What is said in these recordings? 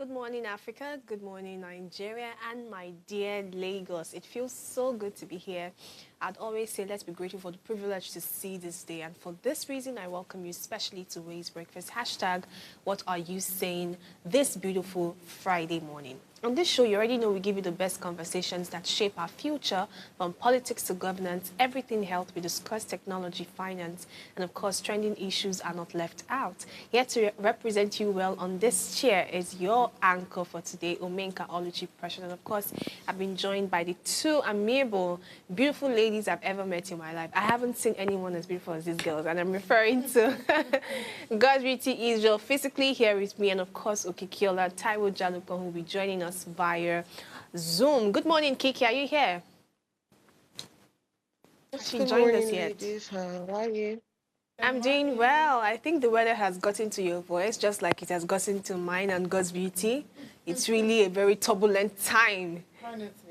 Good morning, Africa. Good morning, Nigeria, and my dear Lagos. It feels so good to be here. I'd always say let's be grateful for the privilege to see this day. And for this reason, I welcome you especially to Ways Breakfast. Hashtag, what are you saying this beautiful Friday morning? On this show, you already know we give you the best conversations that shape our future, from politics to governance, everything health. We discuss technology, finance, and of course, trending issues are not left out. Here to represent you well on this chair is your anchor for today, Omenka Oluchi Precious. And of course, I've been joined by the two amiable, beautiful ladies I've ever met in my life. I haven't seen anyone as beautiful as these girls, and I'm referring to God's Beauty Israel physically here with me, and of course, Okikiola Taiwo Jalupon, who will be joining us via Zoom. Good morning, Kiki. Are you here? Has Yes, she good joined us morning, yet? ladies. How are you? I'm doing well. I think the weather has gotten to your voice just like it has gotten to mine and God's Beauty. It's really a very turbulent time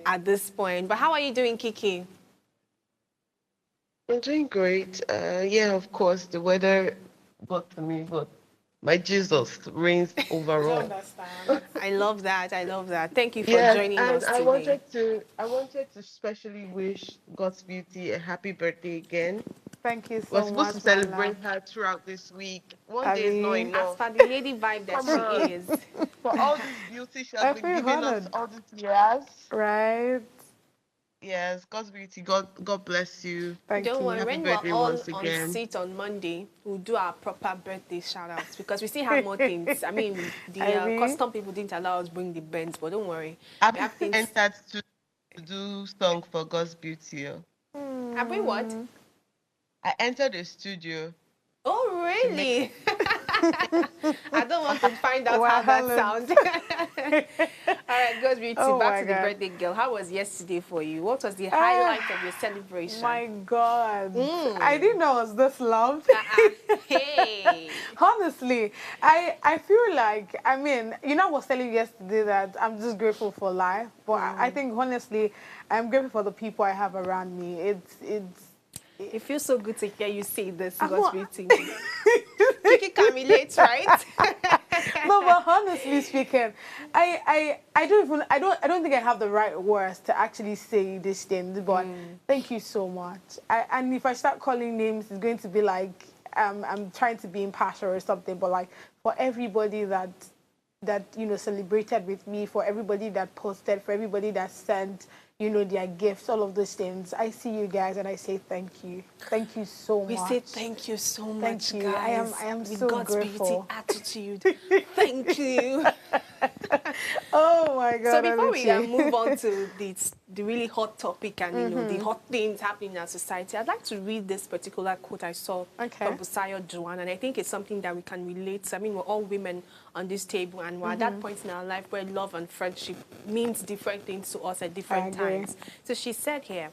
at this point. But how are you doing, Kiki? I'm doing great. Yeah, of course, the weather got to me, but my Jesus reigns I overall. understand. I love that. I love that. Thank you for Yes, joining and us today. I wanted to specially wish God's Beauty a happy birthday again. Thank you We're so supposed much, to my love. celebrate her throughout this week. One day is not Abby, As enough. for the lady vibe that Come she on. is. For all this beauty she has I been feel giving us honored, all these years. right? Yes, God's Beauty. God bless you. Thank Don't worry, you. Happy when we're birthday all once on again. seat on Monday, we'll do our proper birthday shout outs because we still have more things. I mean, the Abby, custom people didn't allow us bring the bands, but don't worry. We I've have things. entered to do song for God's Beauty. Oh. Have we what? mm, I entered the studio Oh, to make really? I don't want to find out how that Wahala. sounds. All right, God's Beauty, Oh back my to the God. birthday girl. How was yesterday for you? What was the Ah, highlight of your celebration? my God. I Mm. didn't know I was this loved. Hey. Honestly, I feel like, I mean, I was telling you yesterday that I'm just grateful for life, but I think honestly, I'm grateful for the people I have around me. It feels so good to hear you say this, I'm God's not, Beauty. Kiki can relate, right? no, but honestly speaking, I don't think I have the right words to actually say these things. But thank you so much. And if I start calling names, it's going to be like I'm trying to be impartial or something. But like for everybody that celebrated with me, for everybody that posted, for everybody that sent their gifts, all of those things, I see you guys and I say thank you so We say much. thank you so Thank much, you. I am guys. I am With so God's Beauty grateful. attitude. Thank you. Oh my So God, before we Oluchi. move on to the really hot topic and the hot things happening in our society, I'd like to read this particular quote I saw Okay. from Busayo Joanne, and I think it's something that we can relate to. I mean, we're all women on this table, and we're at that point in our life where love and friendship means different things to us at I different agree. times. So she said here,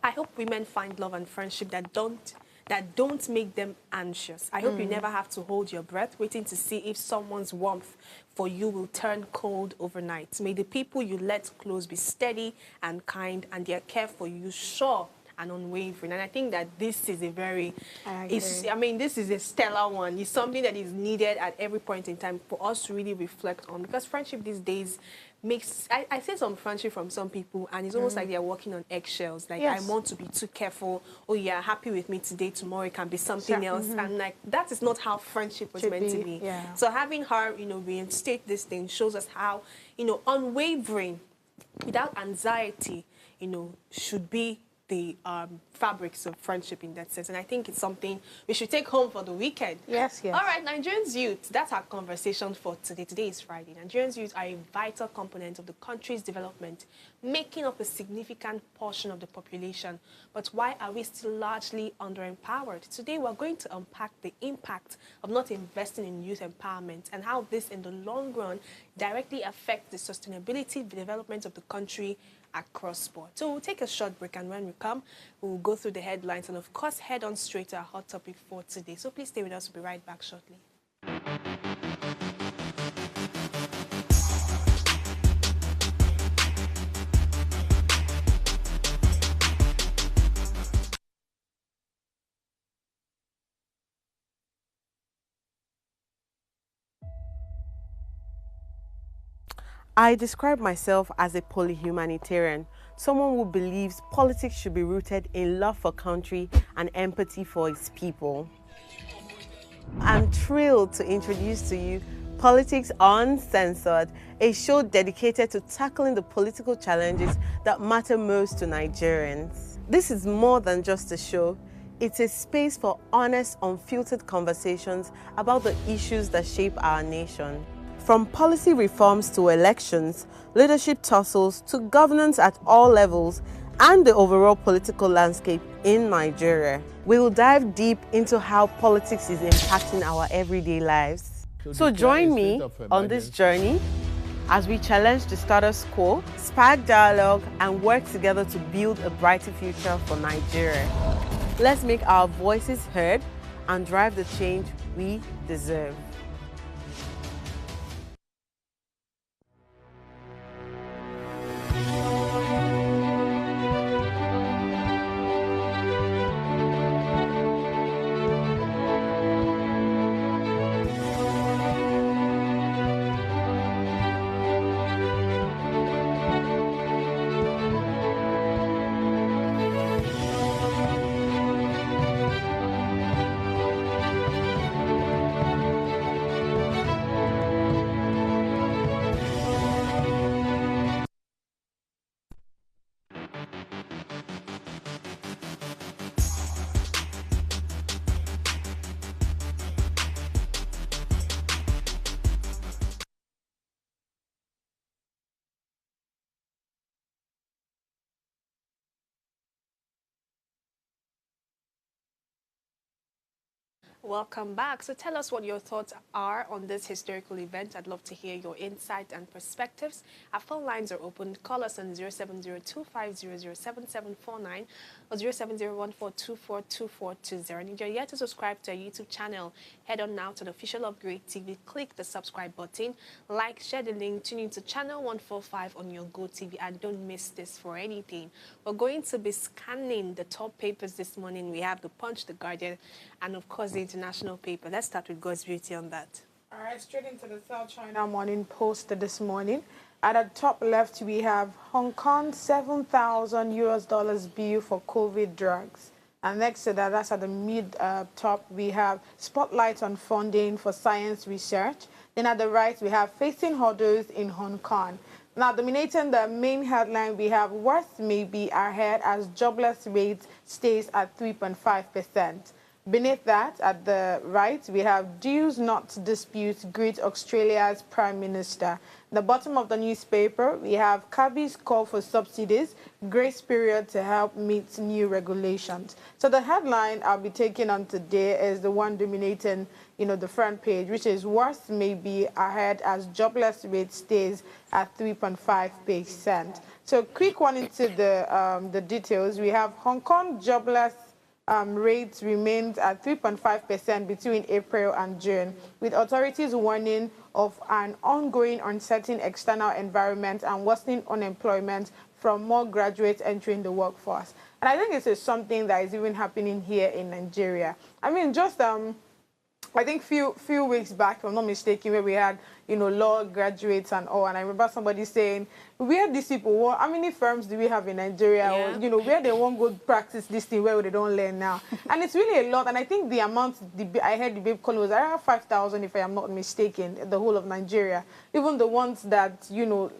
I hope women find love and friendship that don't make them anxious. I hope you never have to hold your breath waiting to see if someone's warmth for you will turn cold overnight. May the people you let close be steady and kind, and their care for you sure and unwavering. And I think that this is a very, I it's, agree. I mean, this is a stellar one. It's something that is needed at every point in time for us to really reflect on, because friendship these days makes, I see some friendship from some people and it's almost like they're walking on eggshells. Like, I Yes. want to be too careful. Oh, yeah, happy with me today, tomorrow it can be something Sure. else. And like, that is not how friendship was Should meant to be, be. yeah. So having her, reinstate this thing shows us how, unwavering, without anxiety, should be the fabrics of friendship in that sense. And I think it's something we should take home for the weekend. Yes, yes. All right, Nigerians youth, that's our conversation for today. Today is Friday. Nigerians youth are a vital component of the country's development, making up a significant portion of the population. But why are we still largely underempowered? Today, we're going to unpack the impact of not investing in youth empowerment and how this, in the long run, directly affects the sustainability development of the country across board. So we'll take a short break, and when we come, we'll go through the headlines and, of course, head on straight to our hot topic for today. So please stay with us. We'll be right back shortly. I describe myself as a polyhumanitarian, someone who believes politics should be rooted in love for country and empathy for its people. I'm thrilled to introduce to you Politics Uncensored, a show dedicated to tackling the political challenges that matter most to Nigerians. This is more than just a show. It's a space for honest, unfiltered conversations about the issues that shape our nation. From policy reforms to elections, leadership tussles to governance at all levels, and the overall political landscape in Nigeria. We will dive deep into how politics is impacting our everyday lives. So join me on this journey as we challenge the status quo, spark dialogue, and work together to build a brighter future for Nigeria. Let's make our voices heard and drive the change we deserve. Welcome back. So tell us what your thoughts are on this historical event. I'd love to hear your insight and perspectives. Our phone lines are open. Call us on 070250077749 or 0701424242. And if you're yet to subscribe to our YouTube channel, head on now to the official Upgrade TV. Click the subscribe button, like, share the link, tune into channel 145 on your GoTV, and don't miss this for anything. We're going to be scanning the top papers this morning. We have The Punch, The Guardian, and of course the international paper. Let's start with God's Beauty on that. All right, straight into the South China Morning Post this morning. At the top left, we have Hong Kong $7,000 bill for COVID drugs. And next to that, that's at the mid top, we have spotlight on funding for science research. Then at the right, we have facing hurdles in Hong Kong. Now, dominating the main headline, we have worst may be ahead as jobless rate stays at 3.5%. Beneath that, at the right, we have deals not to dispute great Australia's Prime Minister. The bottom of the newspaper, we have Kabi's call for subsidies, grace period to help meet new regulations. So the headline I'll be taking on today is the one dominating, the front page, which is worst may be ahead as jobless rate stays at 3.5%. So quick one into the details. We have Hong Kong jobless rates remained at 3.5% between April and June, with authorities warning of an ongoing uncertain external environment and worsening unemployment from more graduates entering the workforce. And I think this is something that is even happening here in Nigeria. I mean, just I think few weeks back, if I'm not mistaken, where we had, law graduates and all, and I remember somebody saying, where these people, how many firms do we have in Nigeria? Yeah. Or, where they won't go practice this thing, where they don't learn now? And it's really a lot, and I think the amount, I heard the babe calling was around 5,000, if I am not mistaken, the whole of Nigeria. Even the ones that,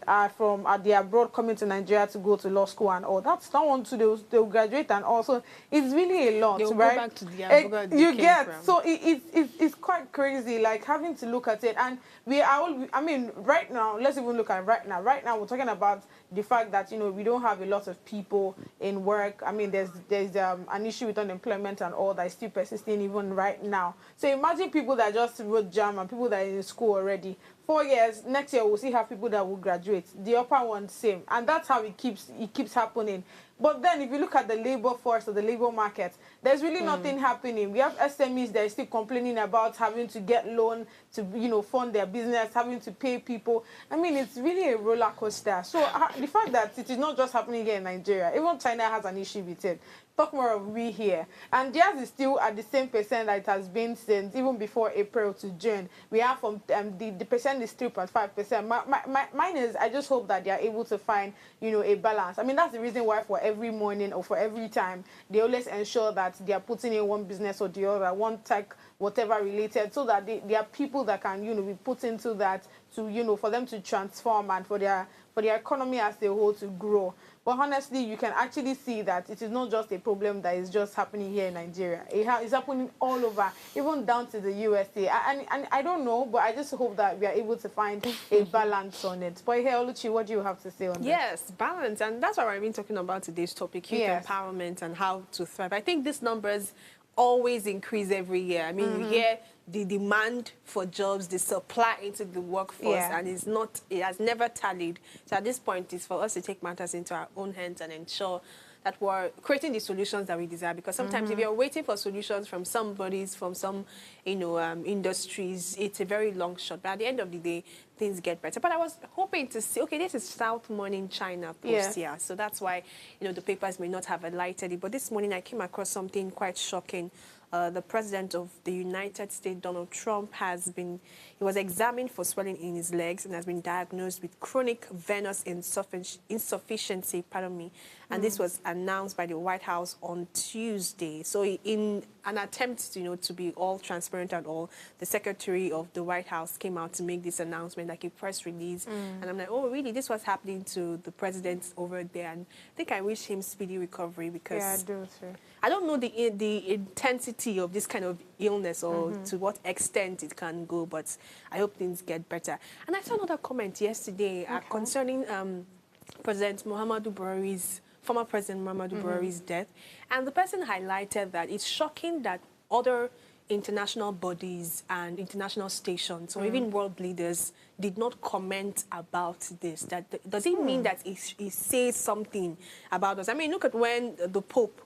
are from, they are abroad coming to Nigeria to go to law school and all. That's not one to they'll graduate, and also, it's really a lot, They'll right? go back to the abroad they You came get, from. so it's quite crazy, like having to look at it. And right now, let's even look at right now. Right now, we're talking about the fact that, we don't have a lot of people in work. I mean, there's an issue with unemployment and all that is still persisting even right now. So imagine people that just wrote JAM and people that are in school already. 4 years, next year we'll see have people that will graduate. The upper one, same. And that's how it keeps happening. But then if you look at the labor force or the labor market, there's really nothing happening. We have SMEs that are still complaining about having to get loan to, fund their business, having to pay people. I mean, it's really a roller coaster. So the fact that it is not just happening here in Nigeria, even China has an issue with it. talk more of we here. And theirs is still at the same percent that it has been since even before April to June. We have from the percent is 3.5%. Mine is, I just hope that they are able to find, you know, a balance. I mean, that's the reason why for every morning or for every time, they always ensure that they are putting in one business or the other, one tech, whatever related, so that there are people that can, you know, be put into that to, you know, for them to transform and for their economy as a whole to grow. But honestly, you can actually see that it is not just a problem that is just happening here in Nigeria. It's happening all over, even down to the USA. And I don't know, but I just hope that we are able to find a balance on it. But here, Oluchi, what do you have to say on that? Yes, balance. And that's why I've been talking about today's topic, youth empowerment and how to thrive. I think these numbers always increase every year. I mean, you hear the demand for jobs, the supply into the workforce, and it has never tallied. So at this point, it's for us to take matters into our own hands and ensure that we're creating the solutions that we desire. Because sometimes if you're waiting for solutions from some, you know, industries, it's a very long shot. But at the end of the day, things get better. But I was hoping to see, okay, this is South Morning China post here. So that's why, you know, the papers may not have highlighted it. But this morning I came across something quite shocking. The president of the United States, Donald Trump, he was examined for swelling in his legs and has been diagnosed with chronic venous insufficiency, and this was announced by the White House on Tuesday. So in an attempt, you know, to be all transparent and all, the secretary of the White House came out to make this announcement, like a press release. And I'm like, oh, really? This was happening to the president over there. And I think I wish him speedy recovery because I do too. I don't know the intensity of this kind of illness or to what extent it can go, but I hope things get better. And I saw another comment yesterday concerning President Muhammadu Buhari's, former President Muhammadu Buhari's death. And the person highlighted that it's shocking that other international bodies and international stations or even world leaders did not comment about this. Does it mean that it says something about us? I mean, look at when the Pope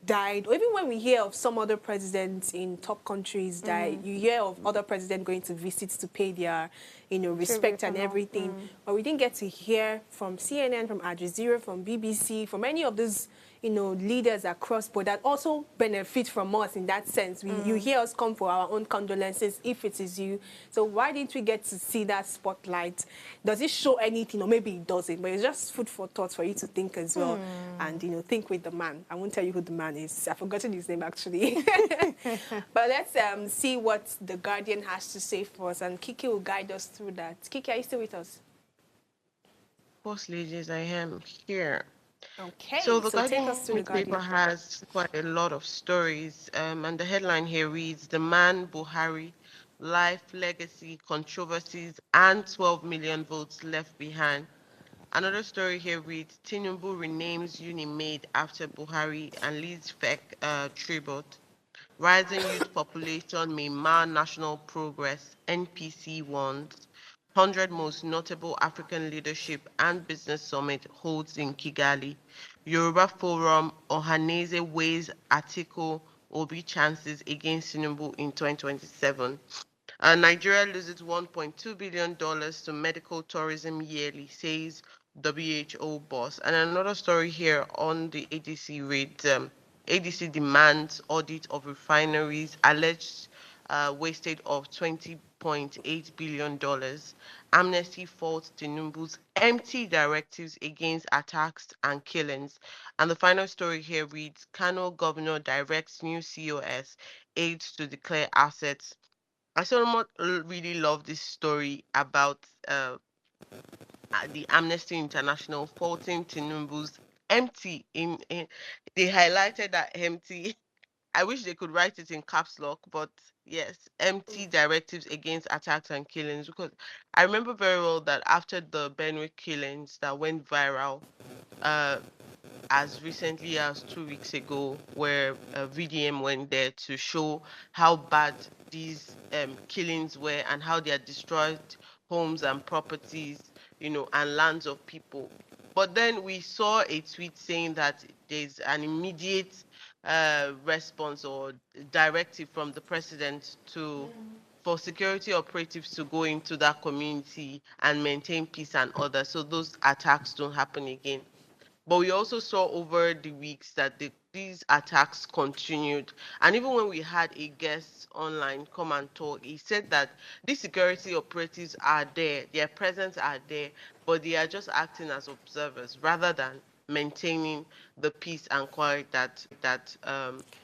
died, or even when we hear of some other presidents in top countries die, you hear of other presidents going to visit to pay their, you know, respect and everything. But we didn't get to hear from CNN, from Al Jazeera, from BBC, from any of those, you know, leaders across board that also benefit from us in that sense. You hear us come for our own condolences if it is you. So why didn't we get to see that spotlight? Does it show anything? Or maybe it doesn't, but it's just food for thought for you to think as well. And, you know, think with the man. I won't tell you who the man is. I've forgotten his name, actually. But let's see what The Guardian has to say for us. And Kiki will guide us through that. Kiki, are you still with us? Of course, ladies, I am here. Okay, so the take us to the paper Guardian. has quite a lot of stories, and the headline here reads, "The Man Buhari, Life, Legacy, Controversies, and 12 million votes left behind." Another story here reads, "Tinubu renames Unimaid after Buhari and leads FEC tribute. Rising youth population may mar national progress, NPC warns. 100 most notable African leadership and business summit holds in Kigali. Yoruba Forum, Ohaneze weighs Atiku Obi chances against Tinubu in 2027. Nigeria loses $1.2 billion to medical tourism yearly, says WHO boss." And another story here on the ADC reads, ADC demands audit of refineries, alleged wastage of $20.8 billion. Amnesty faults Tinubu's empty directives against attacks and killings. And the final story here reads, Kano governor directs new COS aides to declare assets. I so much really love this story about the Amnesty International faulting Tinubu's empty they highlighted that empty. I wish they could write it in caps lock, but yes, empty directives against attacks and killings. Because I remember very well that after the Benue killings that went viral, as recently as 2 weeks ago, where VDM went there to show how bad these killings were and how they had destroyed homes and properties, you know, and lands of people. But then we saw a tweet saying that there's an immediate response or directive from the president for security operatives to go into that community and maintain peace and order, so those attacks don't happen again. But we also saw over the weeks that these attacks continued. And even when we had a guest online come and talk, he said that these security operatives are there, their presence are there, but they are just acting as observers rather than maintaining the peace and quiet that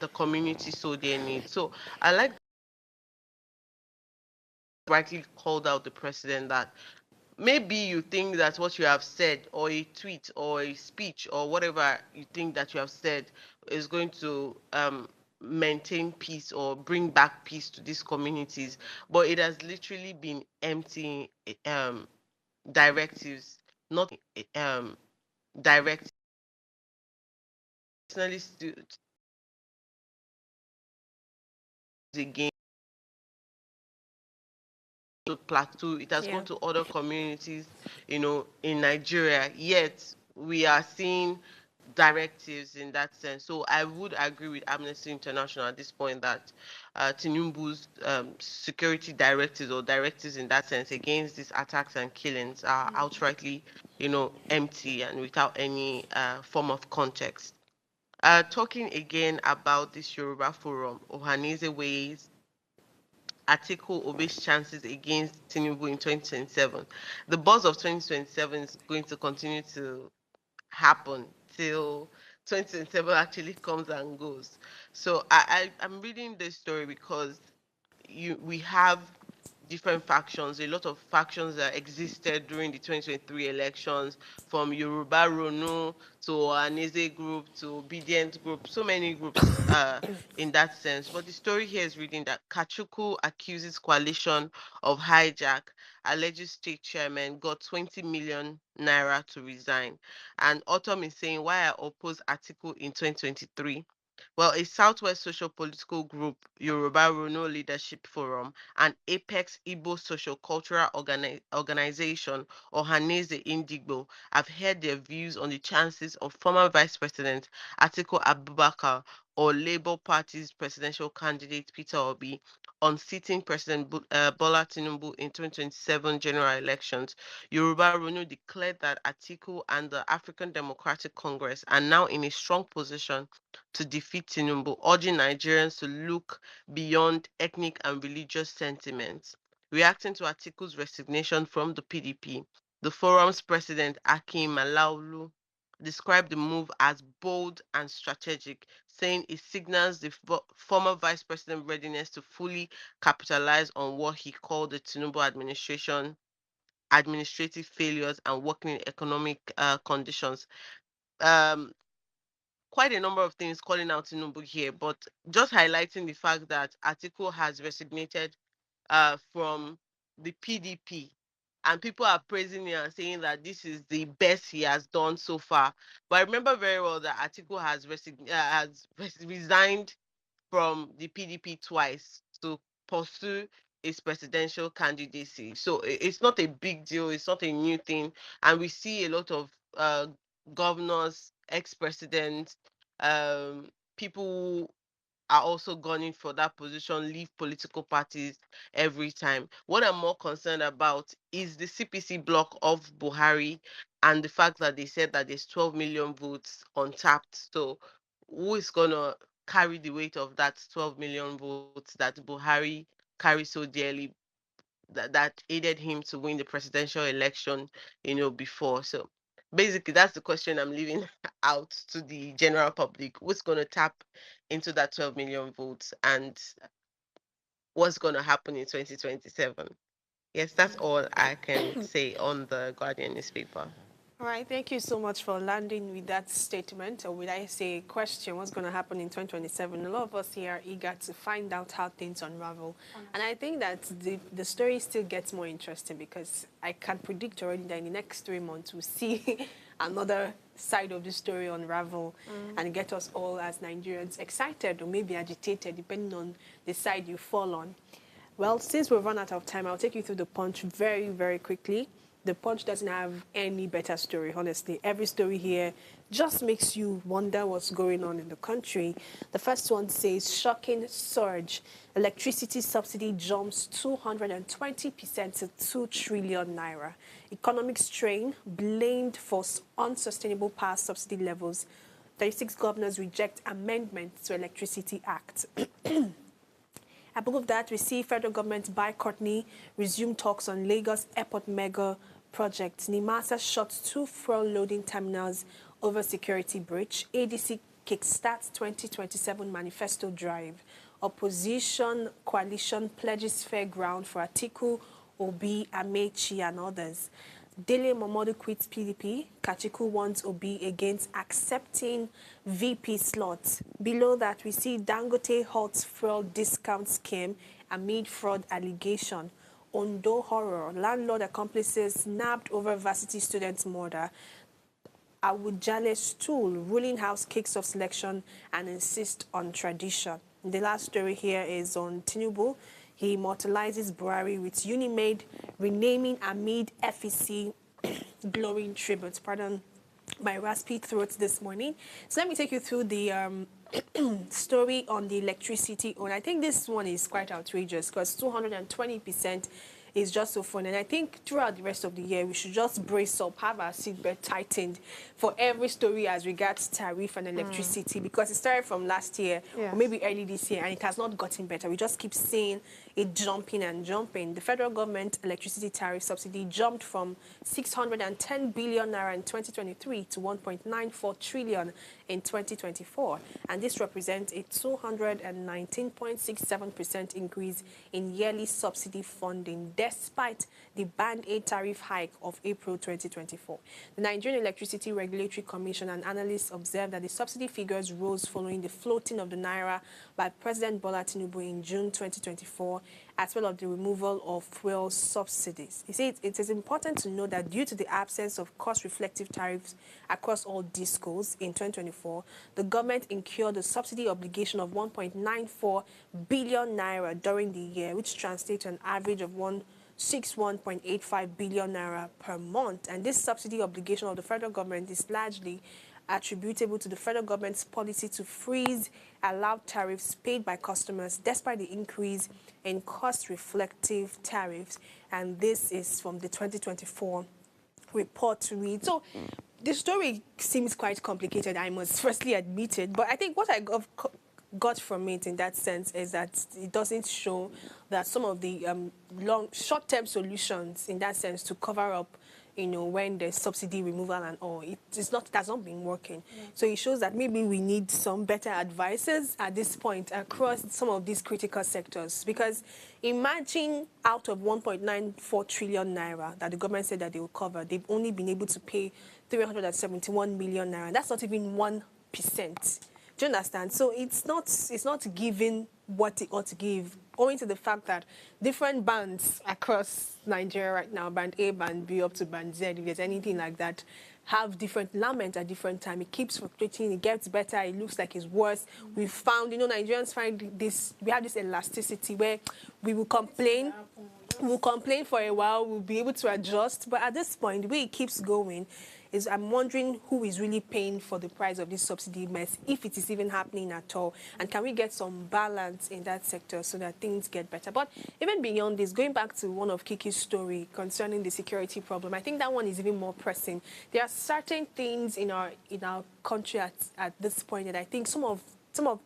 the community so dear needs. So I like rightly called out the president that maybe you think that what you have said or a tweet or a speech or whatever you think that you have said is going to maintain peace or bring back peace to these communities, but it has literally been empty directives, not directives. Personally, again, to Plateau, it has Yeah. gone to other communities, in Nigeria. Yet we are seeing directives in that sense. So I would agree with Amnesty International at this point that Tinubu's security directives or directives in that sense against these attacks and killings are outrightly, empty and without any form of context. Talking again about this Yoruba Forum, Ohaneze Ways, Atiku Obi's chances against Tinubu in 2027. The buzz of 2027 is going to continue to happen till 2027 actually comes and goes. So I'm reading this story because we have different factions, a lot of factions that existed during the 2023 elections, from Yoruba Ronu to Anese group to Obedient group, so many groups in that sense. But the story here is reading that Kachuku accuses coalition of hijack, alleges state chairman got 20 million naira to resign. And Autumn is saying, why I oppose article in 2023. Well, a Southwest Social Political Group, Yoruba Rono Leadership Forum, and Apex Igbo Social Cultural Organization, or Haneze Indigbo, have heard their views on the chances of former Vice President Atiku Abubakar or Labour Party's presidential candidate Peter Obi unseating President Bola Tinubu in 2027 general elections. Yoruba Rono declared that Atiku and the African Democratic Congress are now in a strong position to defeat Tinubu, urging Nigerians to look beyond ethnic and religious sentiments. Reacting to Atiku's resignation from the PDP, the forum's president, Akin Malaulu, described the move as bold and strategic, saying it signals the former vice president's readiness to fully capitalize on what he called the Tinubu administration administrative failures and working economic conditions. Um, Quite a number of things calling out Tinubu here, but just highlighting the fact that Atiku has resignated from the PDP, and people are praising him and saying that this is the best he has done so far. But I remember very well that Atiku has resigned from the PDP twice to pursue his presidential candidacy. So it's not a big deal. It's not a new thing, and we see a lot of governors, ex-presidents, people who are also gunning for that position, leave political parties every time. What I'm more concerned about is the CPC block of Buhari and the fact that they said that there's 12 million votes untapped. So who is going to carry the weight of that 12 million votes that Buhari carries so dearly, that aided him to win the presidential election, before. So basically, that's the question I'm leaving out to the general public. Who's going to tap into that 12 million votes and what's going to happen in 2027? Yes, that's all I can say on the Guardian newspaper. All right, thank you so much for landing with that statement, or would I say question, what's going to happen in 2027? A lot of us here are eager to find out how things unravel. And I think that the story still gets more interesting because I can predict already that in the next 3 months we'll see another side of the story unravel and get us all as Nigerians excited or maybe agitated, depending on the side you fall on. Well, since we've run out of time, I'll take you through the punch very, very quickly. The Punch doesn't have any better story, honestly. Every story here just makes you wonder what's going on in the country. The first one says, shocking surge. Electricity subsidy jumps 220% to 2 trillion naira. Economic strain blamed for unsustainable power subsidy levels. 36 governors reject amendment to Electricity Act. Above that, we see federal government by Courtney resume talks on Lagos Airport mega project. NIMASA shuts 2 fuel loading terminals over security breach. ADC kickstarts 2027 manifesto drive. Opposition coalition pledges fair ground for Atiku, Obi, Amechi, and others. Dele Momodu quits PDP. Kachiku warns Obi against accepting VP slots. Below that, we see Dangote halts fuel discount scheme amid fraud allegation. Ondo horror. Landlord accomplices snapped over varsity student's murder. Awujale stool. Ruling house kicks off selection and insists on tradition. The last story here is on Tinubu. He immortalizes Buhari with Unimed renaming amid FEC glowing tributes. Pardon my raspy throat this morning. So let me take you through the story on the electricity. And I think this one is quite outrageous because 220% is just so fun. And I think throughout the rest of the year, we should just brace up, have our seatbelt tightened for every story as regards tariff and electricity, because it started from last year, or maybe early this year, and it has not gotten better. We just keep seeing it jumping and jumping. The federal government electricity tariff subsidy jumped from 610 billion naira in 2023 to 1.94 trillion in 2024. And this represents a 219.67% increase in yearly subsidy funding, despite the Band Aid tariff hike of April 2024. The Nigerian Electricity Regulatory Commission and analysts observed that the subsidy figures rose following the floating of the naira by President Bola Tinubu in June 2024, as well as the removal of fuel subsidies. He said it is important to note that due to the absence of cost-reflective tariffs across all DISCOs in 2024, the government incurred a subsidy obligation of 1.94 billion naira during the year, which translates to an average of 161.85 billion naira per month. And this subsidy obligation of the federal government is largely attributable to the federal government's policy to freeze allowed tariffs paid by customers despite the increase in cost-reflective tariffs. And this is from the 2024 report to read. So the story seems quite complicated, I must firstly admit it. But I think what I got from it in that sense is that it doesn't show that some of the short-term solutions in that sense to cover up, you know, when there's subsidy removal and all, that's not been working. So it shows that maybe we need some better advices at this point across some of these critical sectors. Because imagine out of 1.94 trillion naira that the government said that they will cover, they've only been able to pay 371 million naira. That's not even 1%. Do you understand? So it's not giving what it ought to give, owing to the fact that different bands across Nigeria right now, Band A, Band B, up to Band Z, if there's anything like that, have different lament at different time. It keeps fluctuating, it gets better, it looks like it's worse. We've found, you know, Nigerians find this, we have this elasticity where we will complain for a while, we'll be able to adjust, but at this point, the way it keeps going, is I'm wondering who is really paying for the price of this subsidy mess, if it is even happening at all, and can we get some balance in that sector so that things get better. But even beyond this, going back to one of Kiki's story concerning the security problem, I think that one is even more pressing. There are certain things in our country at this point that I think some of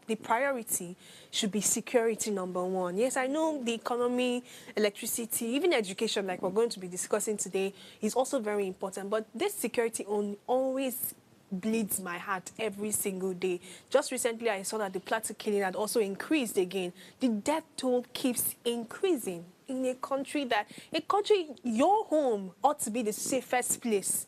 the priority should be security, number one. Yes, I know the economy, electricity, even education, like we're going to be discussing today, is also very important. But this security always bleeds my heart every single day. Just recently, I saw that the Plateau killing had also increased again. The death toll keeps increasing in a country, your home ought to be the safest place.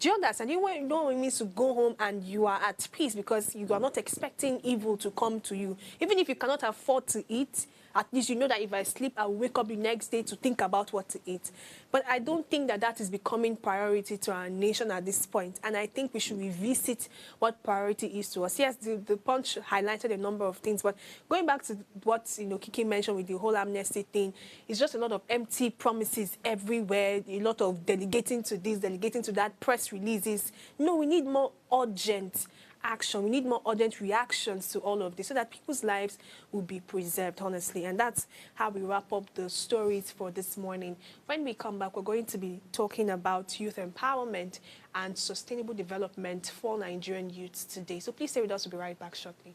Do you understand? You know what it means to go home and you are at peace because you are not expecting evil to come to you. Even if you cannot afford to eat, At least you know that if I sleep, I'll wake up the next day to think about what to eat. But I don't think that that is becoming priority to our nation at this point. And I think we should revisit what priority is to us. Yes, the Punch highlighted a number of things, but going back to what, Kiki mentioned with the whole amnesty thing, it's just a lot of empty promises everywhere, a lot of delegating to this, delegating to that, press releases. No, we need more urgent action. We need more urgent reactions to all of this so that people's lives will be preserved, honestly. And that's how we wrap up the stories for this morning. When we come back, we're going to be talking about youth empowerment and sustainable development for Nigerian youths today. So please stay with us. We'll be right back shortly.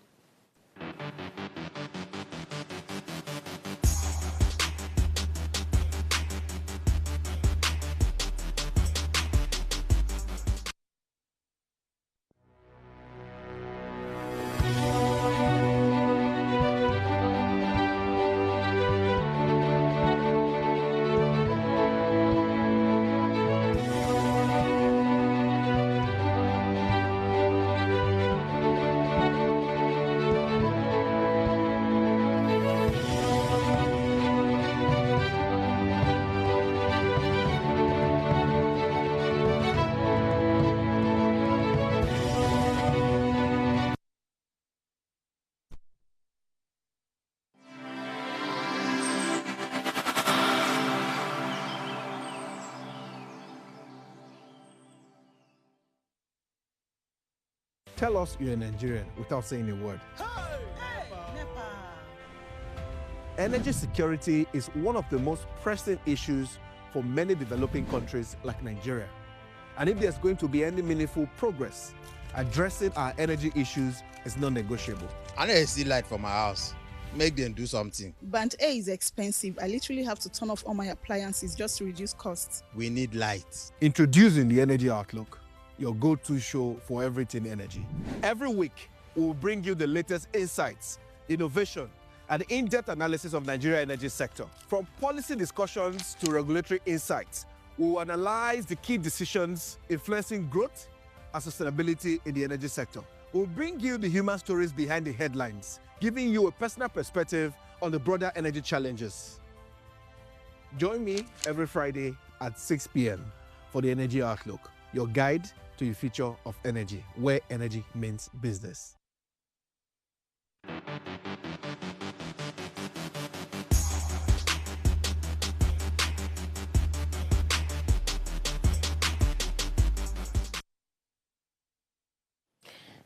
Tell us you're a Nigerian without saying a word. Energy security is one of the most pressing issues for many developing countries like Nigeria. And if there's going to be any meaningful progress, addressing our energy issues is non-negotiable. I need to see light for my house. Make them do something. Band A is expensive. I literally have to turn off all my appliances just to reduce costs. We need light. Introducing the Energy Outlook, your go-to show for everything energy. Every week, we'll bring you the latest insights, innovation, and in-depth analysis of Nigeria's energy sector. From policy discussions to regulatory insights, we'll analyze the key decisions influencing growth and sustainability in the energy sector. We'll bring you the human stories behind the headlines, giving you a personal perspective on the broader energy challenges. Join me every Friday at 6 p.m. for the Energy Outlook, your guide to the future of energy, where energy means business.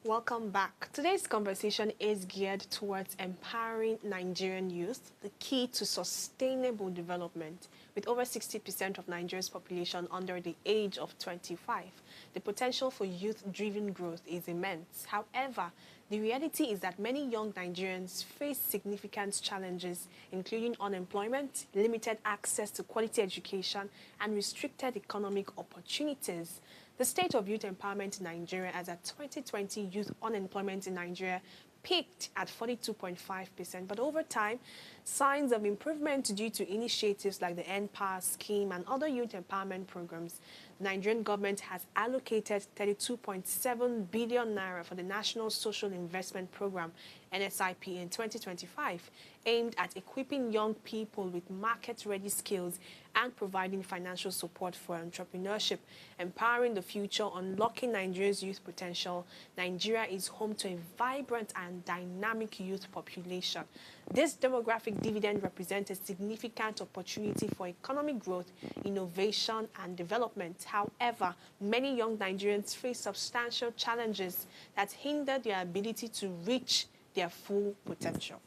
Welcome back. Today's conversation is geared towards empowering Nigerian youth, the key to sustainable development. With over 60% of Nigeria's population under the age of 25, the potential for youth-driven growth is immense. However, the reality is that many young Nigerians face significant challenges, including unemployment, limited access to quality education, and restricted economic opportunities. The state of youth empowerment in Nigeria as at 2020 youth unemployment in Nigeria peaked at 42.5%, but over time, signs of improvement due to initiatives like the NPAR scheme and other youth empowerment programs. The Nigerian government has allocated 32.7 billion naira for the National Social Investment Program, NSIP, in 2025, aimed at equipping young people with market-ready skills and providing financial support for entrepreneurship, empowering the future, unlocking Nigeria's youth potential. Nigeria is home to a vibrant and dynamic youth population. This demographic dividend represents a significant opportunity for economic growth, innovation, and development. However, many young Nigerians face substantial challenges that hinder their ability to reach their full potential.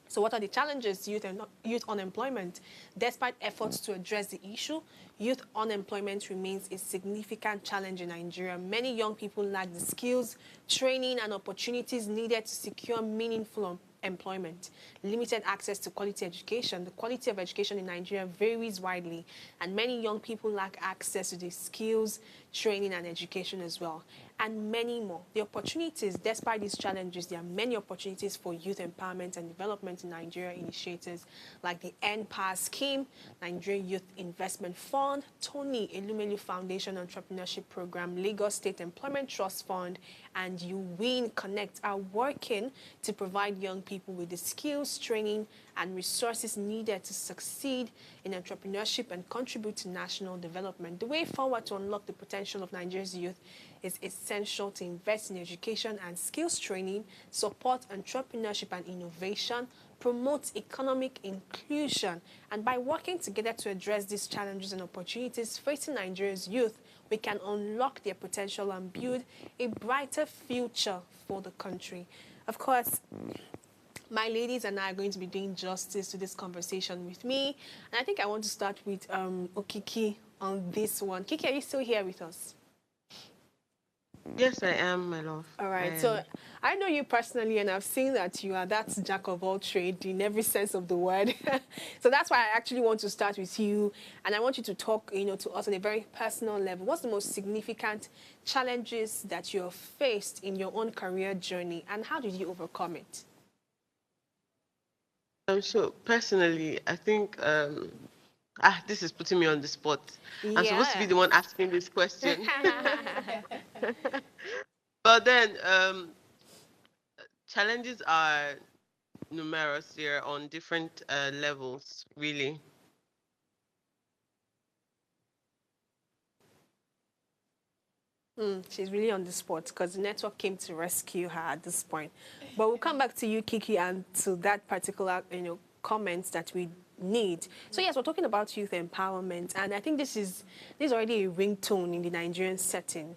So what are the challenges? Youth unemployment. Despite efforts to address the issue, youth unemployment remains a significant challenge in Nigeria. Many young people lack the skills, training, and opportunities needed to secure meaningful employment. Limited access to quality education. The quality of education in Nigeria varies widely, and many young people lack access to the skills, training, and education as well, and many more. The opportunities, despite these challenges, there are many opportunities for youth empowerment and development in Nigeria. Initiatives like the NPAR scheme, Nigerian Youth Investment Fund, Tony Elumelu Foundation Entrepreneurship Program, Lagos State Employment Trust Fund, and UWIN Connect are working to provide young people with the skills, training, and resources needed to succeed in entrepreneurship and contribute to national development. The way forward to unlock the potential of Nigeria's youth is essential to invest in education and skills training, support entrepreneurship and innovation, promote economic inclusion. And by working together to address these challenges and opportunities facing Nigeria's youth, we can unlock their potential and build a brighter future for the country. Of course, my ladies and I are going to be doing justice to this conversation with me. And I think I want to start with Okiki on this one. Kiki, are you still here with us? Yes, I am, my love. All right. So I know you personally, and I've seen that you are that jack of all trades in every sense of the word. So that's why I actually want to start with you, and I want you to talk, to us on a very personal level. What's the most significant challenges that you have faced in your own career journey, and how did you overcome it? So personally, I think this is putting me on the spot. Yeah. I'm supposed to be the one asking this question. But then challenges are numerous here on different levels, really. She's really on the spot because the network came to rescue her at this point. But we'll come back to you, Kiki, and to that particular, comments that we need. So yes, we're talking about youth empowerment, and I think this is already a ringtone in the Nigerian setting.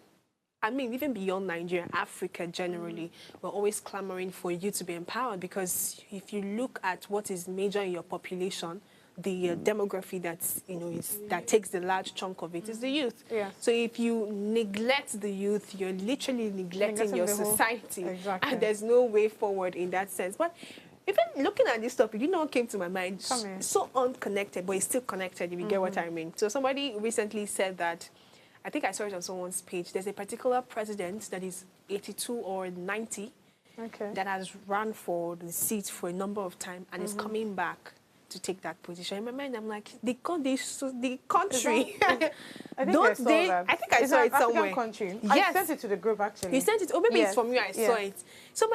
I mean, even beyond Nigeria, Africa generally, we're always clamoring for you to be empowered, because if you look at what is major in your population, the demography that's that takes the large chunk of it is the youth. Yeah. So if you neglect the youth, you're literally neglecting your society, exactly. and there's no way forward in that sense. But even looking at this topic, what came to my mind? So unconnected, but it's still connected, if you get what I mean. So somebody recently said that, I think I saw it on someone's page, there's a particular president that is 82 or 90 that has run for the seat for a number of times and is coming back to take that position. In my mind, I'm like, the country. I think I saw that. I think I saw it somewhere. Country. Yes. I sent it to the group, actually. You sent it? Oh, maybe it's from you. I saw it. So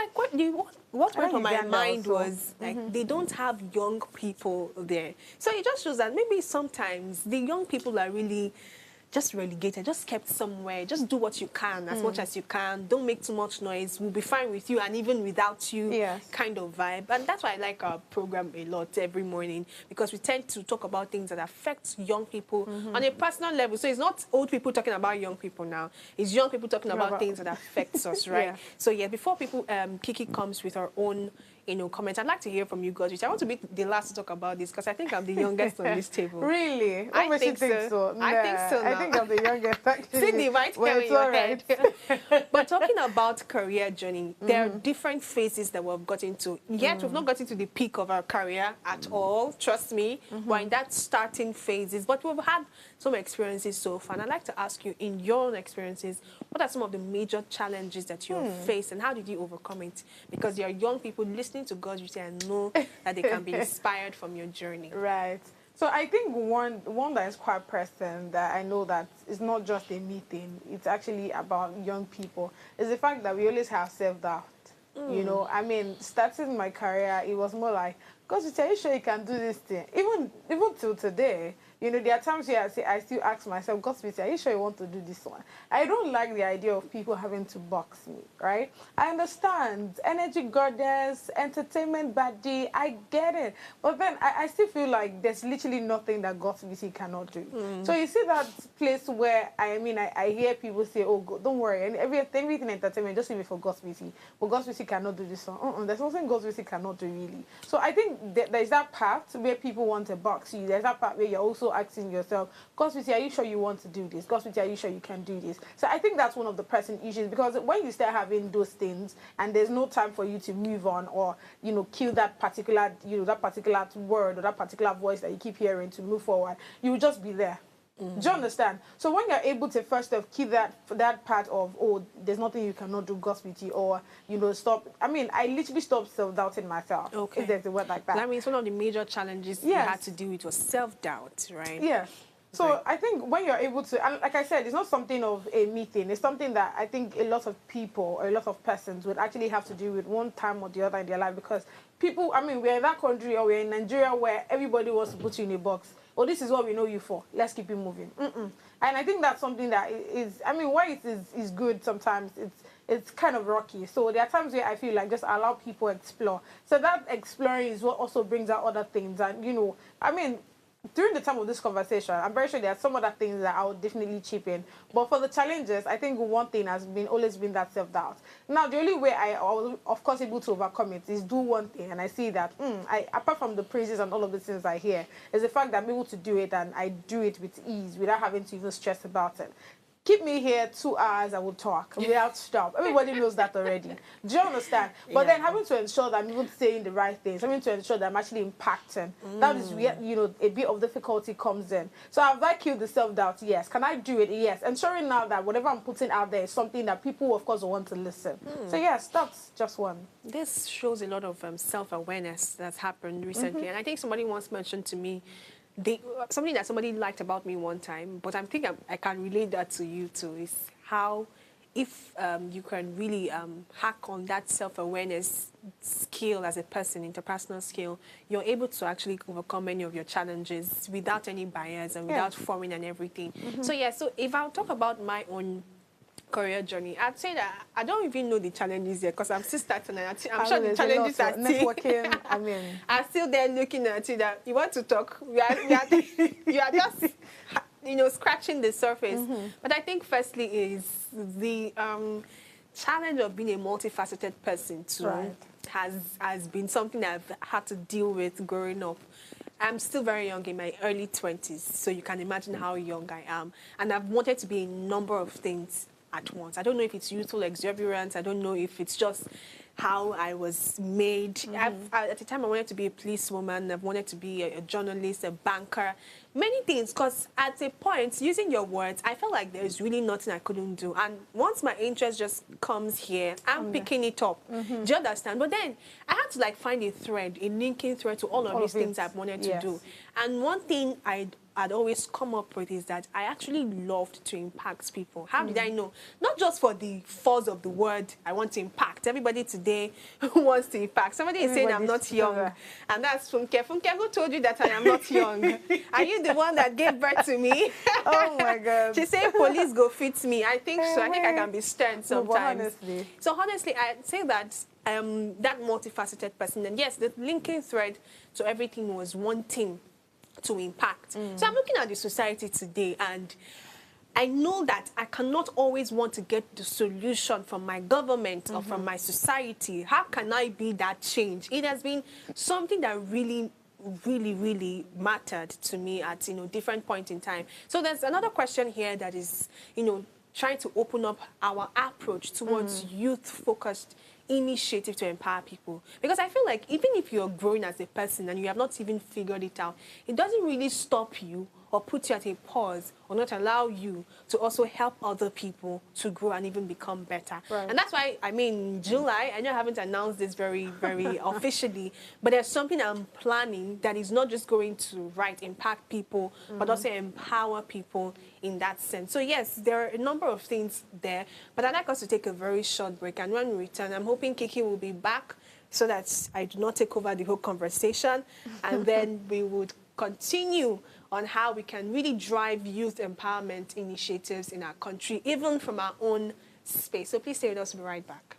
what went on my mind was, like, they don't have young people there. So it just shows that maybe sometimes the young people are really just relegated, just kept somewhere. Just do what you can, as much as you can. Don't make too much noise. We'll be fine with you, and even without you, kind of vibe. And that's why I like our program a lot every morning, because we tend to talk about things that affect young people on a personal level. So it's not old people talking about young people now. It's young people talking about things that affects us, right? So yeah, before people, Kiki comes with her own comments, I'd like to hear from you guys. I want to be the last to talk about this, because I think I'm the youngest on this table. Really? I think so. Nah, I think so. I think I'm the youngest, actually. See the right hair in your head. But talking about career journey, there are different phases that we've got into. Yet we've not got into the peak of our career at all. Trust me, we're in that starting phases. But we've had some experiences so far. And I'd like to ask you, in your own experiences, what are some of the major challenges that you have faced, and how did you overcome it? Because there are young people listening to God's Beauty and know that they can be inspired from your journey. Right. So I think one that is quite present, that I know that it's not just a me thing, it's actually about young people, is the fact that we always have self-doubt. I mean, starting my career, it was more like, God, are you sure you can do this thing? Even till today, there are times where I still ask myself, God, are you sure you want to do this one? I don't like the idea of people having to box me, right? I understand, energy goddess, entertainment baddie, I get it. But then I still feel like there's literally nothing that Gospity cannot do. So you see that place where, I hear people say, oh, don't worry, and everything entertainment, just leave it for Gospity. But Gospity cannot do this one. There's nothing Gospity cannot do, really. So I think there's that part where people want to box you. There's that part where you're also asking yourself, Gospity, are you sure you want to do this? Gospity, are you sure you can do this? So I think that's one of the pressing issues, because when you start having those things and there's no time for you to move on or, kill that particular, that particular word or that particular voice that you keep hearing to move forward, you will just be there. Do you understand? So when you're able to first of keep that part of, oh, there's nothing you cannot do, Gospity, or, stop. I literally stopped self-doubting myself. Okay. If there's a word like that. That means one of the major challenges you had to deal with was self-doubt, right? Yeah. So Right. I think when you're able to, and like I said, it's not something of a me thing. It's something that I think a lot of people or a lot of persons would actually have to do with one time or the other in their life, because people, I mean, we're in that country or we're in Nigeria where everybody wants to put you in a box. Oh, this is what we know you for. Let's keep it moving. And I think that's something that is, I mean, why it is good sometimes, it's kind of rocky. So there are times where I feel like just allow people explore. So that exploring is what also brings out other things. And, you know, I mean, during the time of this conversation, I'm very sure there are some other things that I would definitely chip in. But for the challenges, I think one thing has always been that self-doubt. Now, the only way I was, of course, able to overcome it is do one thing. And I see that, apart from the praises and all of the things I hear, is the fact that I'm able to do it and I do it with ease without having to even stress about it. Keep me here 2 hours, I will talk without stop. Everybody knows that already. Do you understand? But then having to ensure that I'm even saying the right things, having to ensure that I'm actually impacting, that is where, you know, a bit of difficulty comes in. So have I killed the self-doubt? Yes. Can I do it? Yes. Ensuring now that whatever I'm putting out there is something that people, of course, will want to listen. So yes, that's just one. This shows a lot of self-awareness that's happened recently. And I think somebody once mentioned to me, something that somebody liked about me one time, but I think I can relate that to you too, is how if you can really hack on that self-awareness skill as a person, interpersonal skill, you're able to actually overcome many of your challenges without any bias and without forming and everything. So yeah, so if I'll talk about my own career journey, I'd say that I don't even know the challenges yet because I'm still starting and I'm sure the challenges are still networking. I mean, I'm still there looking at it that you want to talk. You are just, you know, scratching the surface. But I think firstly is the challenge of being a multifaceted person too has been something that I've had to deal with growing up. I'm still very young, in my early 20s, so you can imagine how young I am. And I've wanted to be a number of things at once. I don't know if it's youthful exuberance. I don't know if it's just how I was made. At the time, I wanted to be a policewoman. I wanted to be a journalist, a banker, many things. Because at a point, using your words, I felt like there's really nothing I couldn't do. And once my interest just comes here, I'm picking it up. Do you understand? But then I had to like find a thread, a linking thread to all of these things I've wanted to do. And one thing I'd always come up with is that I actually loved to impact people. How did I know? Not just for the force of the word, I want to impact. Everybody today wants to impact. Somebody is saying I'm not young. And that's Funke. Funke, who told you that I am not young? Are you the one that gave birth to me? Oh my God. She said police go fit me. I think so. I think I can be stern sometimes. No, honestly. So honestly, I'd say that that multifaceted person, and yes, the linking thread to everything was one thing to impact. So I'm looking at the society today and I know that I cannot always want to get the solution from my government or from my society. How can I be that change? It has been something that really mattered to me at, you know, different point in time. So there's another question here that is, you know, trying to open up our approach towards youth-focused initiative to empower people. Because I feel like even if you're growing as a person and you have not even figured it out, it doesn't really stop you or put you at a pause or not allow you to also help other people to grow and even become better. And that's why, I mean, July, I know I haven't announced this very officially, but there's something I'm planning that is not just going to, impact people, but also empower people in that sense. So yes, there are a number of things there, but I'd like us to take a very short break. And when we return, I'm hoping Kiki will be back so that I do not take over the whole conversation. And then we would continue on how we can really drive youth empowerment initiatives in our country, even from our own space. So please stay with us. We'll be right back.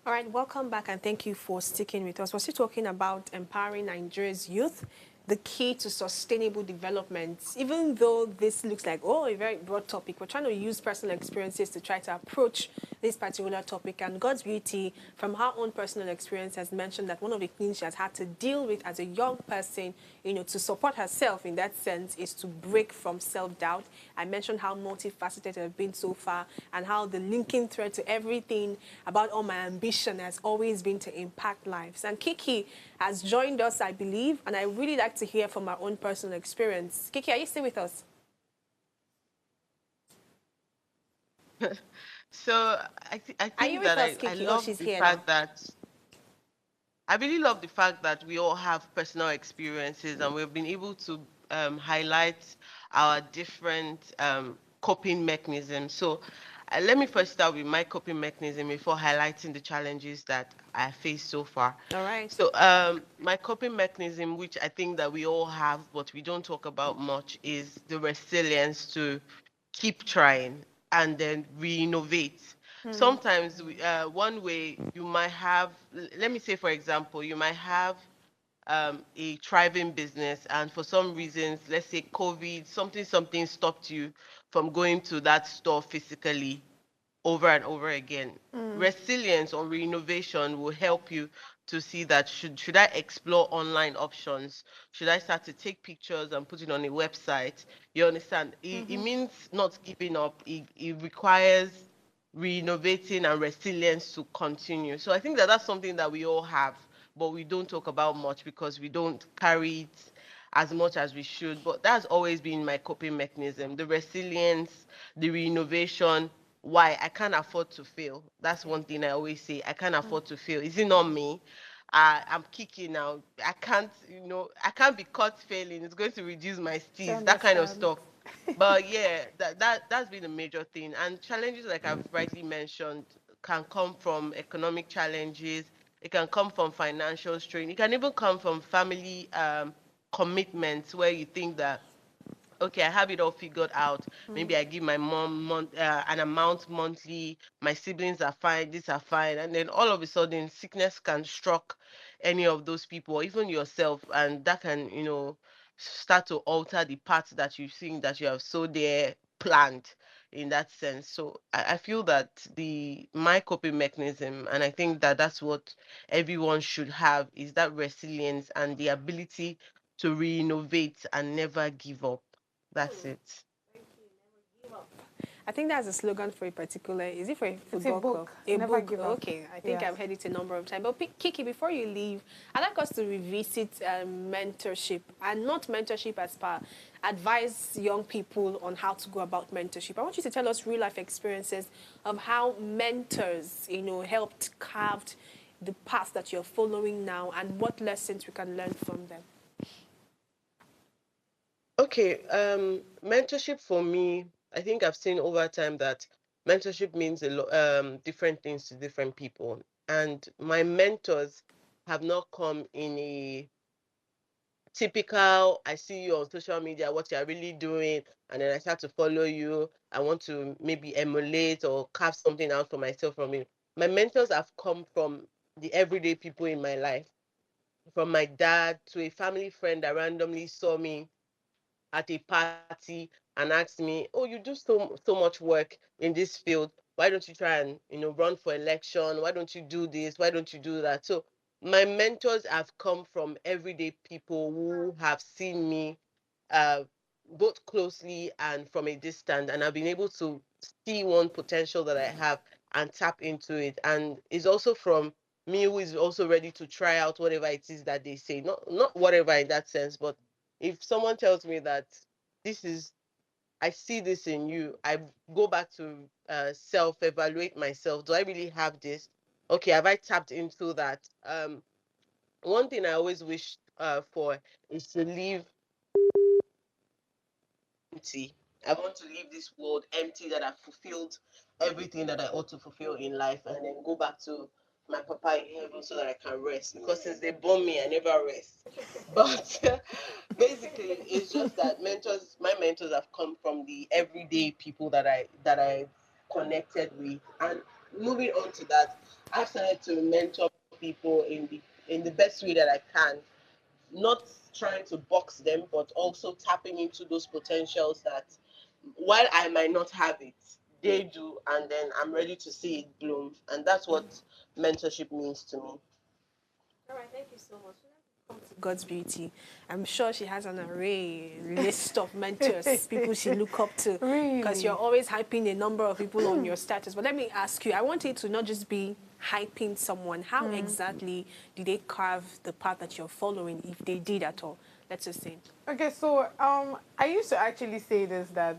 All right, welcome back and thank you for sticking with us. We're still talking about empowering Nigeria's youth, the key to sustainable development. Even though this looks like, oh, a very broad topic, we're trying to use personal experiences to try to approach this particular topic. And God's Beauty, from her own personal experience, has mentioned that one of the things she has had to deal with as a young person, to support herself in that sense, is to break from self-doubt. I mentioned how multifaceted I've been so far and how the linking thread to everything about all my ambition has always been to impact lives. And Kiki has joined us, I believe, and I really like to hear from our own personal experience. Kiki, are you still with us? So I Are you think with that us, I Kiki? Oh, love she's the here fact now. that I really love the fact that we all have personal experiences and we've been able to highlight our different coping mechanisms. So let me first start with my coping mechanism before highlighting the challenges that I faced so far. All right. So my coping mechanism, which I think that we all have, but we don't talk about much, is the resilience to keep trying and then re-innovate. Sometimes one way you might have, let me say, for example, you might have a thriving business and for some reasons, let's say COVID, something stopped you from going to that store physically over and over again. Resilience or reinnovation will help you to see that should I explore online options? Should I start to take pictures and put it on a website? You understand? It means not giving up. It requires renovating and resilience to continue. So I think that that's something that we all have, but we don't talk about much because we don't carry it as much as we should. But that's always been my coping mechanism: the resilience, the renovation. Why? I can't afford to fail. That's one thing I always say. I can't afford to fail. Is it not me? I'm kicking now. I can't be caught failing. It's going to reduce my steez, that kind of stuff. But yeah, that's been a major thing. And challenges, like I've rightly mentioned, can come from economic challenges. It can come from financial strain. It can even come from family commitments where you think that, okay, I have it all figured out. Maybe I give my mom an amount monthly. My siblings are fine. These are fine. And then all of a sudden, sickness can struck any of those people, or even yourself, and that can, start to alter the path that you think that you have so there planned in that sense. So I feel that my coping mechanism, and I think that that's what everyone should have, is that resilience and the ability to re-innovate and never give up. That's it. I think that's a slogan for a particular, is it for a It's a football club? book. A Never book, give up. okay. I think Yeah. I've heard it a number of times. But Kiki, before you leave, I'd like us to revisit mentorship, and not mentorship as per advise young people on how to go about mentorship. I want you to tell us real life experiences of how mentors, helped carve the path that you're following now and what lessons we can learn from them. Okay, mentorship for me, I think I've seen over time that mentorship means a lot, different things to different people. And my mentors have not come in a typical, I see you on social media, what you're really doing, and then I start to follow you. I want to maybe emulate or carve something out for myself from you. My mentors have come from the everyday people in my life, from my dad to a family friend that randomly saw me at a party and asked me, "Oh, you do so much work in this field. Why don't you try and run for election? Why don't you do this? Why don't you do that?" So my mentors have come from everyday people who have seen me uh, both closely and from a distance, and I've been able to see one potential that I have and tap into it. And it's also from me who is also ready to try out whatever it is that they say. Not whatever in that sense, but if someone tells me that this is, I see this in you, I go back to self-evaluate myself. Do I really have this? Okay, have I tapped into that? One thing I always wish for is to leave empty. I want to leave this world empty, that I've fulfilled everything that I ought to fulfill in life, and then go back to my papa in heaven so that I can rest. Because since they born me, I never rest. But basically, it's just that my mentors have come from the everyday people that I connected with, and moving on to that, I've started to mentor people in the best way that I can, not trying to box them, but also tapping into those potentials that while I might not have it, they do, and then I'm ready to see it bloom. And that's what mentorship means to me. All right, thank you so much. God's beauty. I'm sure she has an array list of mentors, people she look up to. Because you're always hyping a number of people on your status. But let me ask you, I want it to not just be hyping someone. How exactly did they carve the path that you're following, if they did at all? Let's just say. Okay, so I used to actually say this, that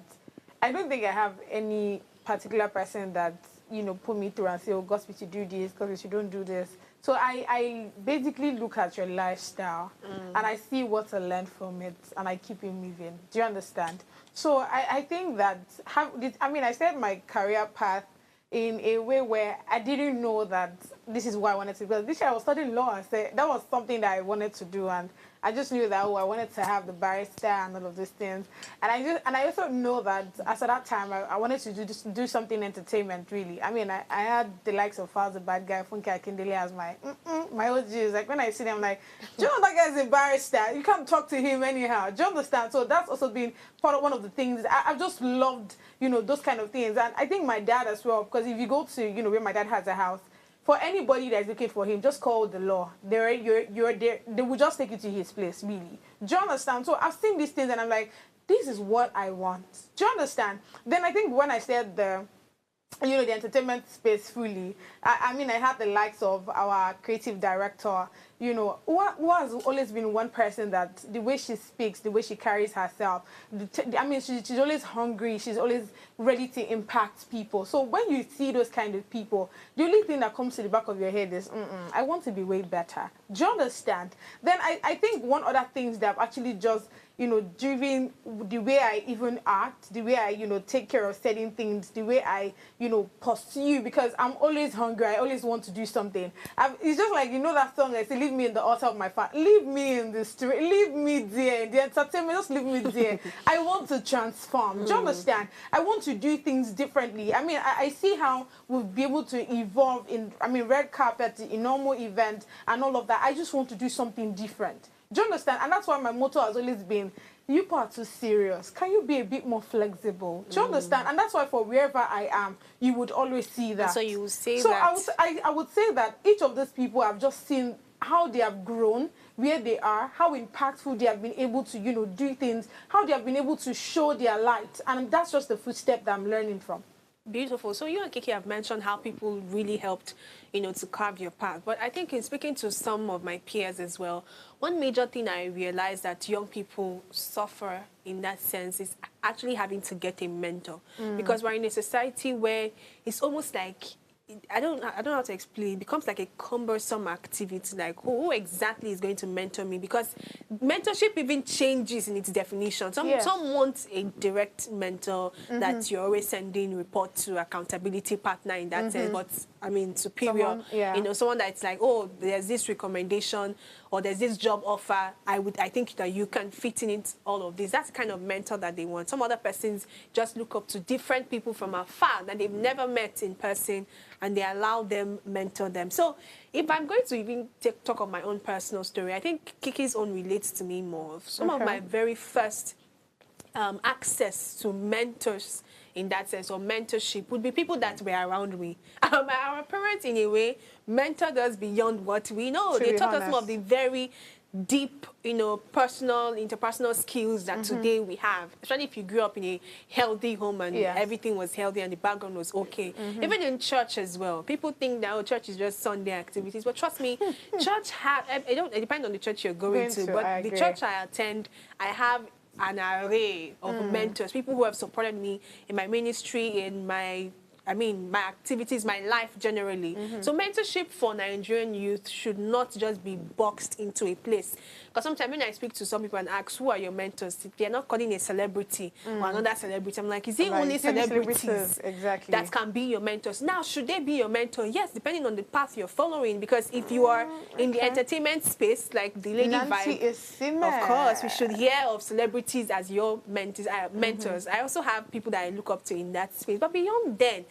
I don't think I have any particular person that, you know, put me through and say, oh, Gospel, you do this, Gospel, you don't do this. So I basically look at your lifestyle and I see what to learn from it, and I keep it moving. Do you understand? So I think that, I said my career path in a way where I didn't know that this is what I wanted to do. Because this year I was studying law, and said that was something that I wanted to do, and I just knew that, oh, I wanted to have the barrister and all of these things. And I also know that as at that time, I wanted to do something entertainment, really. I mean, I had the likes of Falz the Bad Guy, Funke Akindele as my OGs. Like, when I see them, I'm like, do you know that guy's a barrister? You can't talk to him anyhow. Do you understand? So that's also been part of one of the things. I've just loved, you know, those kind of things. And I think my dad as well, because if you go to, you know, where my dad has a house, for anybody that's looking for him, just call the law. You're there. They will just take you to his place, really. Do you understand? So I've seen these things and I'm like, this is what I want. Do you understand? Then I think when I said the entertainment space fully, I mean, I had the likes of our creative director, you know, who has always been one person that the way she speaks, the way she carries herself, she's always hungry, she's always ready to impact people. So when you see those kind of people, the only thing that comes to the back of your head is, I want to be way better. Do you understand? Then I think one other thing that I've actually just, you know, driven the way I even act, the way I, you know, take care of certain things, the way I, you know, pursue, because I'm always hungry. I always want to do something. It's just like, you know, that song I say, leave me in the altar of my father. Leave me in the street. Leave me there. The entertainment, just leave me there. I want to transform. Do you understand? I want to do things differently. I mean, I see how we'll be able to evolve in, red carpet, in normal events and all of that. I just want to do something different. Do you understand? And that's why my motto has always been, you are too serious. Can you be a bit more flexible? Do you understand? And that's why for wherever I am, you would always see that. So you would say so that. So I would say that each of those people, I've just seen how they have grown, where they are, how impactful they have been able to, you know, do things, how they have been able to show their light. And that's just the footstep that I'm learning from. Beautiful. So you and Kiki have mentioned how people really helped, you know, to carve your path. But I think in speaking to some of my peers as well, one major thing I realized that young people suffer in that sense is actually having to get a mentor. Because we're in a society where it's almost like, I don't know how to explain. It becomes like a cumbersome activity. Like, who exactly is going to mentor me? Because mentorship even changes in its definition. Some want a direct mentor that you're always sending report to, accountability partner in that sense. But I mean, superior. You know, someone that's like, oh, there's this recommendation or there's this job offer. I think that you can fit in it, all of this. That's the kind of mentor that they want. Some other persons just look up to different people from afar that they've never met in person, and they allow them mentor them. So if I'm going to even talk of my own personal story, I think Kiki's own relates to me more. Some of my very first access to mentors in that sense, or mentorship, would be people that were around me. Our parents, in a way, mentored us beyond what we know. They taught us some of the very deep, you know, interpersonal skills that today we have, especially if you grew up in a healthy home and everything was healthy and the background was okay. Even in church as well. People think that, oh, church is just Sunday activities, but trust me, church it depends on the church you're going to, but the church I attend, I have an array of mentors, people who have supported me in my ministry, in my activities, my life generally. So mentorship for Nigerian youth should not just be boxed into a place. Because sometimes when I speak to some people and ask, who are your mentors? They're not calling a celebrity or another celebrity. I'm like, is it only celebrities that can be your mentors? Now, should they be your mentor? Yes, depending on the path you're following. Because if you are in the entertainment space, like the lady vibe, of course, we should hear of celebrities as your mentors. I also have people that I look up to in that space. But beyond then,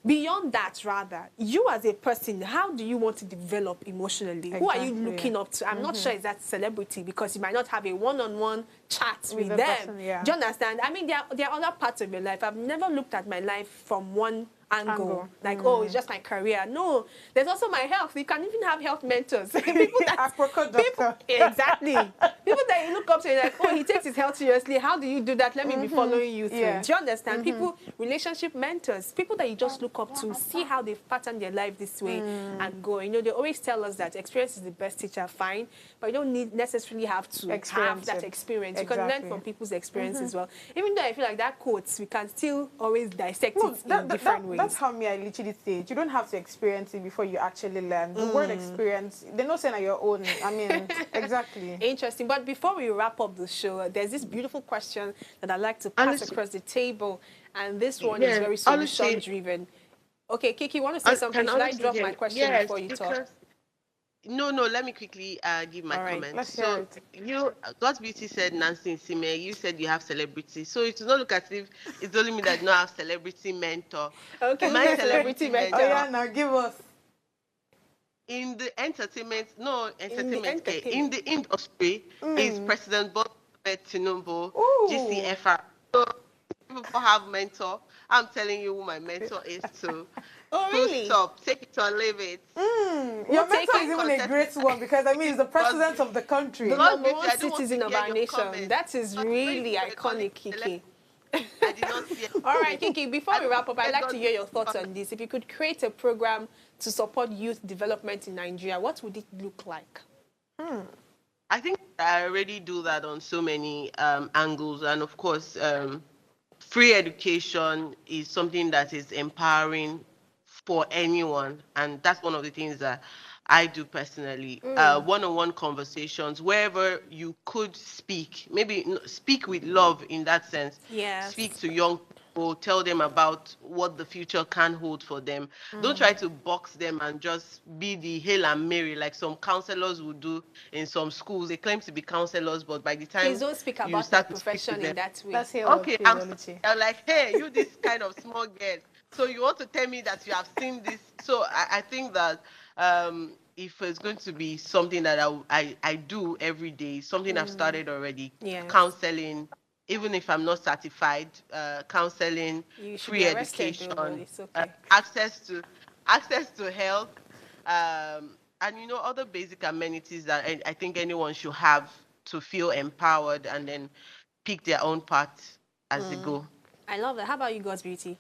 beyond that, rather, you as a person, how do you want to develop emotionally? Who are you Exactly. looking up to? I'm not sure it's that celebrity, because you might not have a one-on-one chat with the them. person, yeah. Do you understand? I mean, there are other parts of your life. I've never looked at my life from one angle. Like, oh, it's just my career. No, there's also my health. You can even have health mentors. People that Apricot doctor. exactly. People that you look up to, like, oh, he takes his health seriously. How do you do that? Let me be following you through. Yeah. Do you understand? People, relationship mentors, people that you just look up to, see how they've patterned their life this way and go. You know, they always tell us that experience is the best teacher, fine, but you don't necessarily have to have Experience that it. experience. You can learn Exactly. from people's experience as well. Even though I feel like that quotes, we can still always dissect it in different ways. That's how me, I literally say it. You don't have to experience it before you actually learn. The word experience, they're not saying on your own. I mean, exactly. Interesting. But before we wrap up the show, there's this beautiful question that I'd like to pass Honestly- across the table. And this one Yeah, is very honestly- solution-driven. Okay, Kiki, you want to say something? Can Should I honestly drop say- my question yes, before you talk? because- No, let me quickly give my All right, comment. let's hear So it. you, God's Beauty said Nancy Nsime, you said you have celebrity. So it does not look as if it's only me that do not have celebrity mentor. Okay, My who's your celebrity Oh mentor yeah, now give us. in the entertainment, no entertainment, care, in entertainment. the industry is President Bola Tinubu, Ooh. GCFR. So people have mentor. I'm telling you who my mentor is too. Oh, Full really? stop. Take it or leave it. Your mentor taking is even a great one because I mean he's the president of the country. The God number Beauty, one I don't want citizen to of hear our your nation. comments. That is God really Beauty, iconic, Kiki. I did not see it. All right, Kiki, before we wrap up, I'd like to hear your thoughts God- on this. If you could create a program to support youth development in Nigeria, what would it look like? I think I already do that on so many angles, and of course, free education is something that is empowering for anyone, and that's one of the things that I do personally. One-on-one conversations, wherever you could speak, maybe speak with love in that sense. Yes. Speak to young people, tell them about what the future can hold for them. Don't try to box them and just be the hail and Mary like some counselors would do in some schools. They claim to be counselors, but by the time Please don't speak you about start that to speak to profession them, in that way. That's here. okay, I'm like, hey, you this kind of small girl. So you want to tell me that you have seen this? So I think that if it's going to be something that I do every day, something I've started already, Yes. counseling, even if I'm not certified, counseling, You should free be arrested, education, though, but it's okay. access to health, and you know other basic amenities that I think anyone should have to feel empowered and then pick their own path as they go. I love that. How about you, God's Beauty?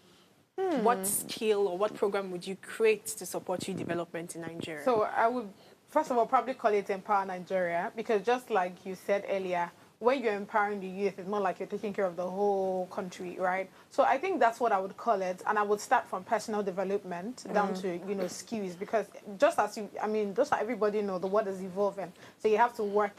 What skill or what program would you create to support youth development in Nigeria? So I would, first of all, probably call it Empower Nigeria because just like you said earlier, when you're empowering the youth, it's more like you're taking care of the whole country, right? So I think that's what I would call it, and I would start from personal development down to skills because just as just like everybody know, the world is evolving, so you have to work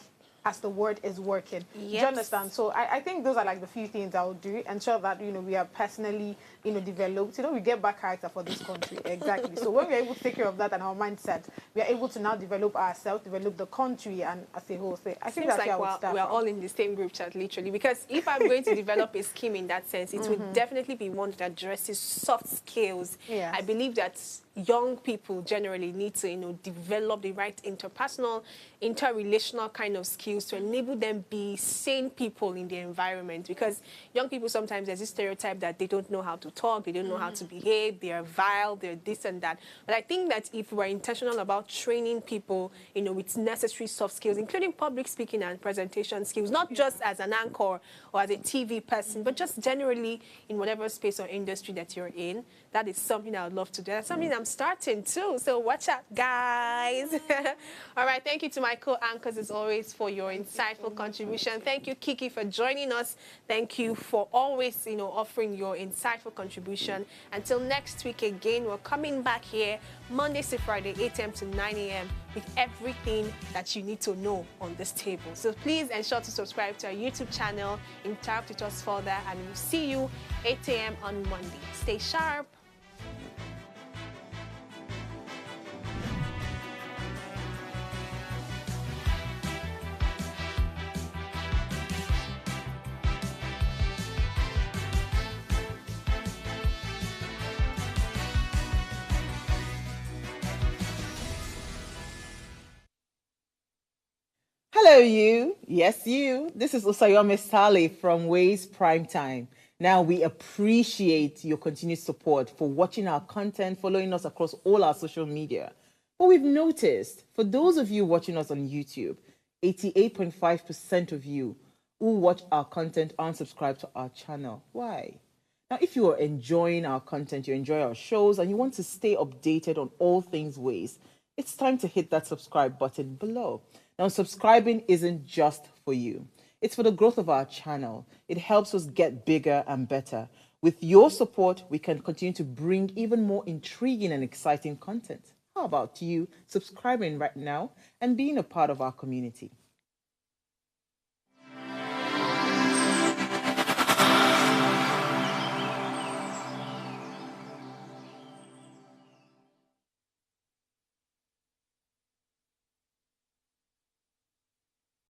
as the word is working. Do Yes. you understand? So I think those are like the few things I would do. Ensure that, we are personally, developed. We get back character for this country. Exactly. So when we're able to take care of that and our mindset, we are able to now develop ourselves, develop the country and as a whole. So I think Seems that's where I would like start we're from. all in the same group chat, literally. Because if I'm going to develop a scheme in that sense, it would definitely be one that addresses soft skills. Yes. I believe that young people generally need to, develop the right interpersonal, interrelational kind of skills to enable them be sane people in the environment. Because young people sometimes there's this stereotype that they don't know how to talk, they don't know how to behave, they're vile, they're this and that. But I think that if we're intentional about training people, with necessary soft skills, including public speaking and presentation skills, not just as an anchor or as a TV person, but just generally in whatever space or industry that you're in, that is something I would love to do. That's something I'm starting too. So watch out, guys. All right. Thank you to my co-anchors as always for your insightful contribution. Thank you, Kiki, for joining us. Thank you for always, offering your insightful contribution. Until next week again, we're coming back here Mondays to Friday, 8 a.m. to 9 a.m. with everything that you need to know on this table. So please ensure to subscribe to our YouTube channel, interact with us further, and we'll see you 8 a.m. on Monday. Stay sharp. Hello, you. Yes, you. This is Osayome Sale from Ways Primetime. Now, we appreciate your continued support for watching our content, following us across all our social media. But we've noticed, for those of you watching us on YouTube, 88.5% of you who watch our content aren't subscribed to our channel. Why? Now, if you are enjoying our content, you enjoy our shows, and you want to stay updated on all things Ways, it's time to hit that subscribe button below. Now, subscribing isn't just for you. It's for the growth of our channel. It helps us get bigger and better. With your support, we can continue to bring even more intriguing and exciting content. How about you subscribing right now and being a part of our community?